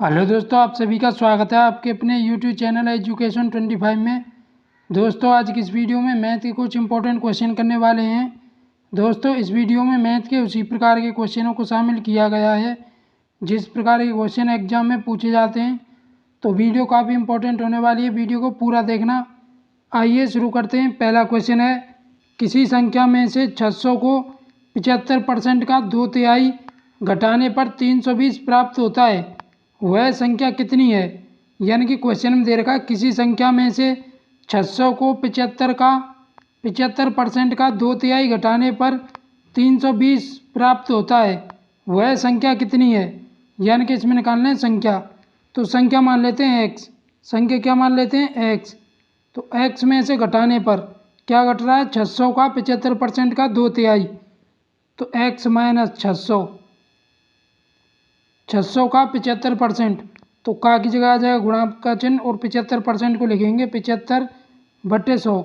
Hello दोस्तों, आप सभी का स्वागत है आपके अपने यूट्यूब चैनल एजुकेशन 25 में। दोस्तों, आज की इस वीडियो में मैथ के कुछ इंपॉर्टेंट क्वेश्चन करने वाले हैं। दोस्तों, इस वीडियो में मैथ के उसी प्रकार के क्वेश्चनों को शामिल किया गया है जिस प्रकार के क्वेश्चन एग्जाम में पूछे जाते हैं। तो वीडियो काफ़ी इंपॉर्टेंट होने वाली है, वीडियो को पूरा देखना। आइए शुरू करते हैं। पहला क्वेश्चन है, किसी संख्या में से 600 को 75% का 2/3 घटाने पर 320 प्राप्त होता है, वह संख्या कितनी है। यानी कि क्वेश्चन में दे रखा है किसी संख्या में से 600 को 75% का 2/3 घटाने पर 320 प्राप्त होता है, वह संख्या कितनी है। यानी कि इसमें निकालना है संख्या। तो संख्या मान लेते हैं x। संख्या क्या मान लेते हैं x। तो x में से घटाने पर क्या घट रहा है, 600 का 75% का 2/3। तो x माइनस 600 का 75%। तो का की जगह आ जाएगा गुणांक का चिन्ह और 75% को लिखेंगे 75/100।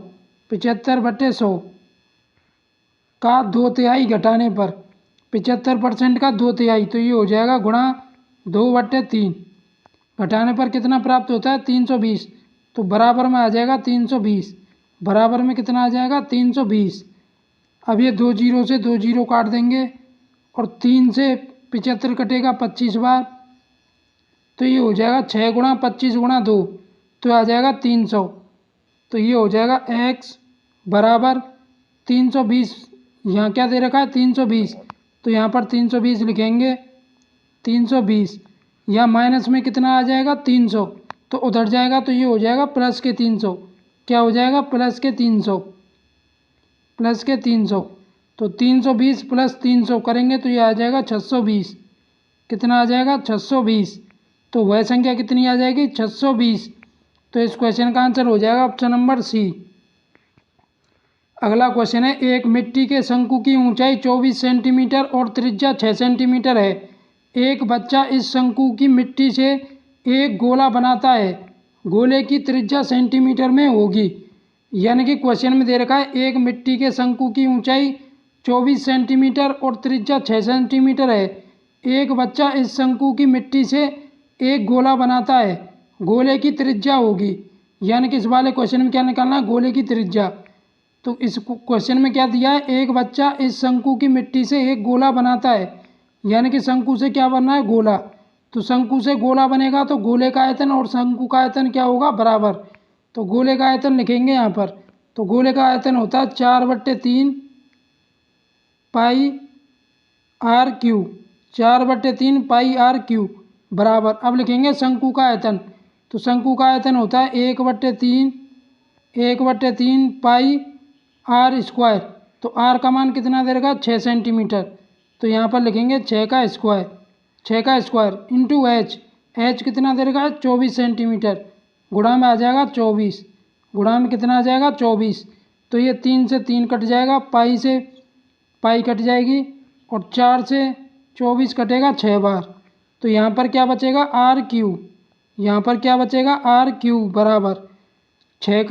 75/100 का 2/3 घटाने पर 75% का 2/3, तो ये हो जाएगा गुणा 2/3। घटाने पर कितना प्राप्त होता है, 320। तो बराबर में आ जाएगा 320। बराबर में कितना आ जाएगा, 320। अब ये 2 जीरो से 2 जीरो काट देंगे और 3 से 75 कटेगा 25 बार। तो ये हो जाएगा 6 गुणा 25 गुणा 2, तो आ जाएगा 300। तो ये हो जाएगा x बराबर 320। यहाँ क्या दे रखा है, 320। तो यहाँ पर 320 लिखेंगे। 320 या माइनस में कितना आ जाएगा, 300। तो उधर जाएगा तो ये हो जाएगा प्लस के 300। क्या हो जाएगा, प्लस के 300। प्लस के 300। तो 320 प्लस 300 करेंगे तो ये आ जाएगा 620। कितना आ जाएगा, 620। तो वह संख्या कितनी आ जाएगी, 620। तो इस क्वेश्चन का आंसर हो जाएगा ऑप्शन नंबर सी। अगला क्वेश्चन है, एक मिट्टी के शंकु की ऊंचाई 24 सेंटीमीटर और त्रिज्या 6 सेंटीमीटर है। एक बच्चा इस शंकु की मिट्टी से एक गोला बनाता है, गोले की त्रिज्या सेंटीमीटर में होगी। यानी कि क्वेश्चन में दे रखा है एक मिट्टी के शंकु की ऊंचाई 24 सेंटीमीटर और त्रिज्या 6 सेंटीमीटर है। एक बच्चा इस शंकु की मिट्टी से एक गोला बनाता है, गोले की त्रिज्या होगी। यानी कि इस वाले क्वेश्चन में क्या निकालना है, गोले की त्रिज्या। तो इस क्वेश्चन में क्या दिया है, एक बच्चा इस शंकु की मिट्टी से एक गोला बनाता है। यानी कि शंकु से क्या बनना है, गोला। तो शंकु से गोला बनेगा तो गोले का आयतन और शंकु का आयतन क्या होगा, बराबर। तो गोले का आयतन लिखेंगे यहाँ पर। तो गोले का आयतन होता है 4/3 pi R cube. 4/3 pi R cube बराबर। अब लिखेंगे शंकु का आयतन। तो शंकु का आयतन होता है 1/3 पाई आर स्क्वायर। तो आर का मान कितना दे रखा है, 6 सेंटीमीटर। तो यहाँ पर लिखेंगे 6 का स्क्वायर। 6 का स्क्वायर इंटू एच। एच कितना दे रखा है, 24 सेंटीमीटर। गुणा में आ जाएगा 24। गुणा में कितना आ जाएगा, 24। तो ये 3 से 3 कट जाएगा, पाई से पाई कट जाएगी और 4 से 24 कटेगा 6 बार। तो यहाँ पर क्या बचेगा, आर क्यू। यहाँ पर क्या बचेगा, आर क्यू बराबर 6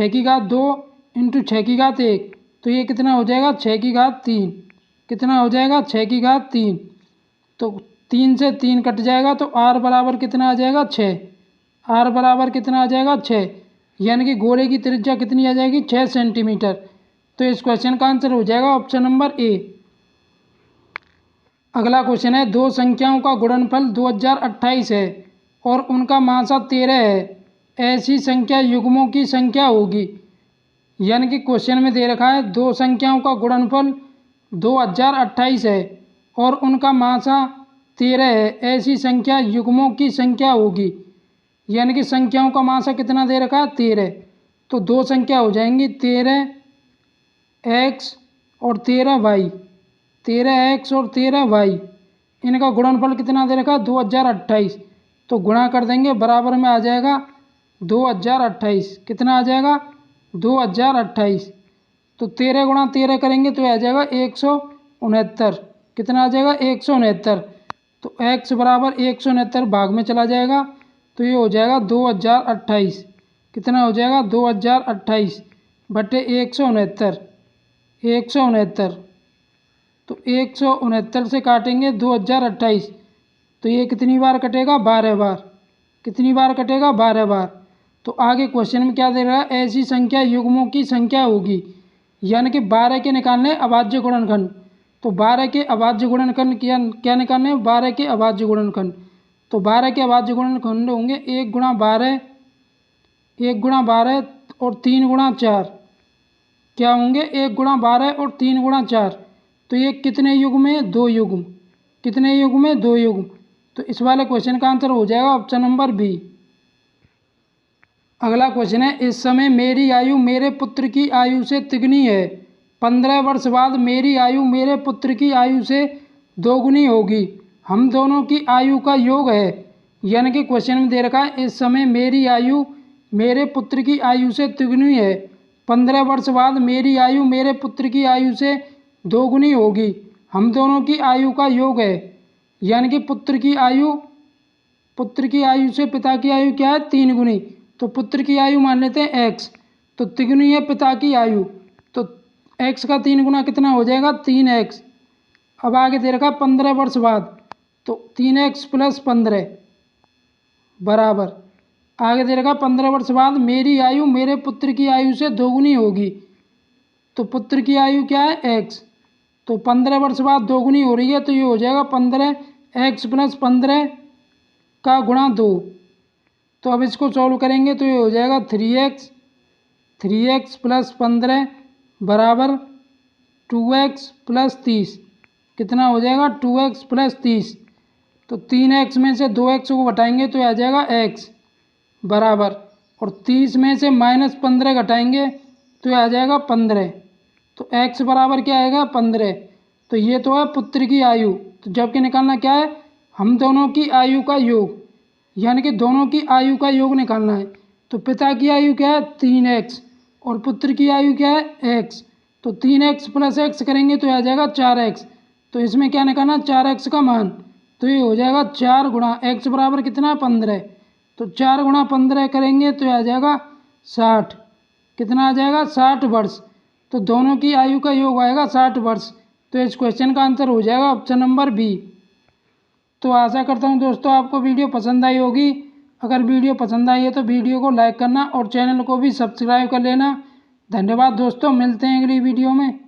की घात 2 इंटू 6 की घात 1। तो ये कितना हो जाएगा, 6 की घात 3। कितना हो जाएगा, 6 की घात 3। तो 3 से 3 कट जाएगा तो आर बराबर कितना आ जाएगा, 6। आर बराबर कितना आ जाएगा, 6। यानी कि गोले की त्रिज्या कितनी आ जाएगी, 6 सेंटीमीटर। तो इस क्वेश्चन का आंसर हो जाएगा ऑप्शन नंबर ए। अगला क्वेश्चन है, दो संख्याओं का गुणनफल 2028 है और उनका मासा 13 है, ऐसी संख्या युग्मों की संख्या होगी। यानी कि क्वेश्चन में दे रखा है दो संख्याओं का गुणनफल 2028 है और उनका मासा 13 है, ऐसी संख्या युग्मों की संख्या होगी। यानी कि संख्याओं का मासा कितना दे रखा है, 13। तो दो संख्या हो जाएंगी 13x और 13y। 13x और 13y, इनका गुणनफल कितना दे रखा है, 2028। तो गुणा कर देंगे, बराबर में आ जाएगा 2028। कितना आ जाएगा, 2028। तो 13 गुणा 13 करेंगे तो आ जाएगा 169। कितना आ जाएगा, 169। तो x बराबर 169 भाग में चला जाएगा तो ये हो जाएगा 2028। कितना हो जाएगा, 2028 बटे 169। 169। तो 169 से काटेंगे 2028 तो ये कितनी बार कटेगा, 12 बार। कितनी बार कटेगा, 12 बार। तो आगे क्वेश्चन में क्या दे रहा है, ऐसी संख्या युग्मों की संख्या होगी, यानी कि 12 के निकालने अभाज्य गुणनखंड। तो 12 के अभाज्य गुणनखंड क्या निकालने हैं, 12 के अभाज्य गुणनखंड। तो 12 के अभाज्य गुणनखंड होंगे 1 गुणा 12, 1 गुणा 12 और 3 गुणा 4। क्या होंगे, 1 गुणा 12 और 3 गुणा 4। तो ये कितने युग्म में, 2 युग्म। कितने युग्म में, 2 युग्म। तो इस वाले क्वेश्चन का आंसर हो जाएगा ऑप्शन नंबर बी। अगला क्वेश्चन है, इस समय मेरी आयु मेरे पुत्र की आयु से तिगुनी है, 15 वर्ष बाद मेरी आयु मेरे पुत्र की आयु से दोगुनी होगी, हम दोनों की आयु का योग है। यानी कि क्वेश्चन में दे रखा है, इस समय मेरी आयु मेरे पुत्र की आयु से तिगुनी है, 15 वर्ष बाद मेरी आयु मेरे पुत्र की आयु से दोगुनी होगी, हम दोनों की आयु का योग है। यानी कि पुत्र की आयु से पिता की आयु क्या है, 3 गुनी। तो पुत्र की आयु मान लेते हैं x, तो तिगुनी है पिता की आयु, तो x का 3 गुना कितना हो जाएगा, 3x। अब आगे दे रखा 15 वर्ष बाद, तो 3x प्लस 15 बराबर, आगे दे रखा 15 वर्ष बाद मेरी आयु मेरे पुत्र की आयु से दोगुनी होगी। तो पुत्र की आयु क्या है, x, तो 15 वर्ष बाद दोगुनी हो रही है, तो ये हो जाएगा 15x प्लस 15 का गुणा 2। तो अब इसको सॉल्व करेंगे तो ये हो जाएगा 3x प्लस 15 बराबर 2x प्लस 30। कितना हो जाएगा, 2x प्लस 30। तो 3x में से 2x को घटाएंगे तो आ जाएगा x बराबर, और 30 में से -15 घटाएंगे तो आ जाएगा 15। तो x बराबर क्या आएगा, 15। तो ये तो है पुत्र की आयु। तो जबकि निकालना क्या है, हम दोनों की आयु का योग, यानी कि दोनों की आयु का योग निकालना है। तो पिता की आयु क्या है, 3x, और पुत्र की आयु क्या है, x। तो 3x प्लस x करेंगे तो आ जाएगा 4x। तो इसमें क्या निकालना, 4x का मान। तो ये हो जाएगा 4 गुणा x बराबर कितना, 15। तो 4 गुणा 15 करेंगे तो आ जाएगा 60। कितना आ जाएगा, 60 वर्ष। तो दोनों की आयु का योग आएगा 60 वर्ष। तो इस क्वेश्चन का आंसर हो जाएगा ऑप्शन नंबर बी। तो आशा करता हूँ दोस्तों आपको वीडियो पसंद आई होगी। अगर वीडियो पसंद आई है तो वीडियो को लाइक करना और चैनल को भी सब्सक्राइब कर लेना। धन्यवाद दोस्तों, मिलते हैं अगली वीडियो में।